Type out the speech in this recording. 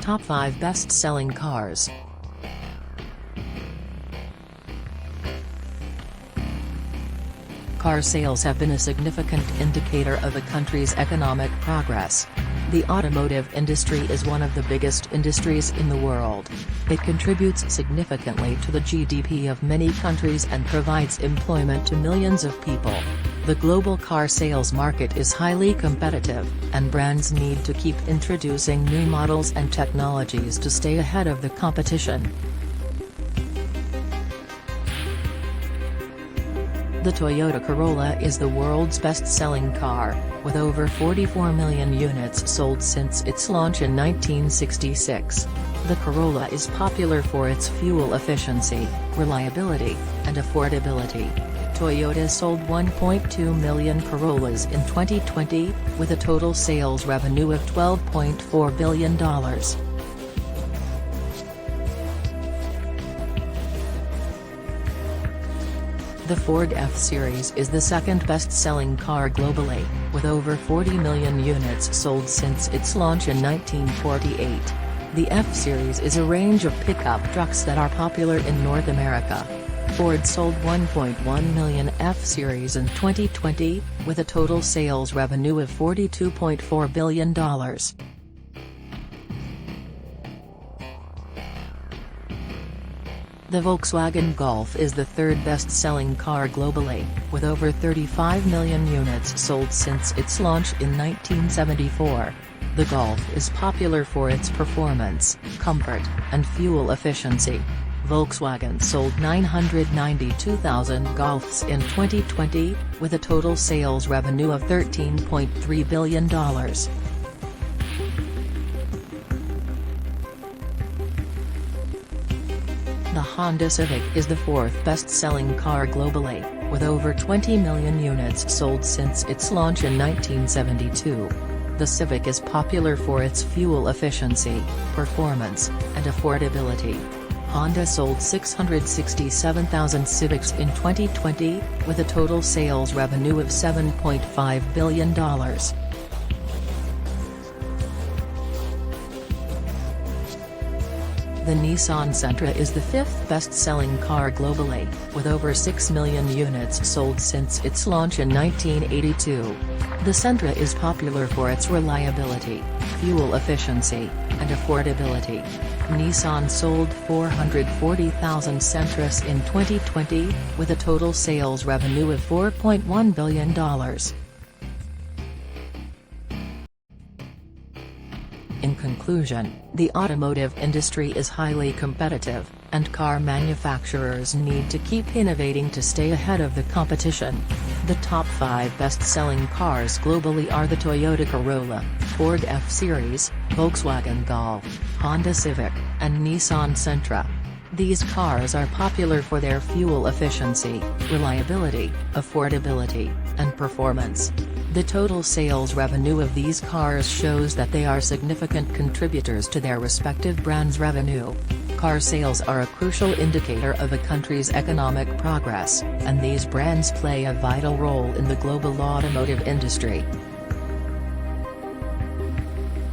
Top 5 Best-Selling Cars. Car sales have been a significant indicator of a country's economic progress. The automotive industry is one of the biggest industries in the world. It contributes significantly to the GDP of many countries and provides employment to millions of people. The global car sales market is highly competitive, and brands need to keep introducing new models and technologies to stay ahead of the competition. The Toyota Corolla is the world's best-selling car, with over 44 million units sold since its launch in 1966. The Corolla is popular for its fuel efficiency, reliability, and affordability. Toyota sold 1.2 million Corollas in 2020, with a total sales revenue of $12.4 billion. The Ford F-Series is the second best-selling car globally, with over 40 million units sold since its launch in 1948. The F-Series is a range of pickup trucks that are popular in North America. Ford sold 1.1 million F-Series in 2020, with a total sales revenue of $42.4 billion. The Volkswagen Golf is the third best-selling car globally, with over 35 million units sold since its launch in 1974. The Golf is popular for its performance, comfort, and fuel efficiency. Volkswagen sold 992,000 Golfs in 2020, with a total sales revenue of $13.3 billion. The Honda Civic is the fourth best-selling car globally, with over 20 million units sold since its launch in 1972. The Civic is popular for its fuel efficiency, performance, and affordability. Honda sold 667,000 Civics in 2020, with a total sales revenue of $7.5 billion. The Nissan Sentra is the fifth best-selling car globally, with over 6 million units sold since its launch in 1982. The Sentra is popular for its reliability, fuel efficiency, and affordability. Nissan sold 440,000 Sentras in 2020, with a total sales revenue of $4.1 billion. In conclusion, the automotive industry is highly competitive, and car manufacturers need to keep innovating to stay ahead of the competition. The top 5 best-selling cars globally are the Toyota Corolla, Ford F-Series, Volkswagen Golf, Honda Civic, and Nissan Sentra. These cars are popular for their fuel efficiency, reliability, affordability, and performance. The total sales revenue of these cars shows that they are significant contributors to their respective brands' revenue. Car sales are a crucial indicator of a country's economic progress, and these brands play a vital role in the global automotive industry.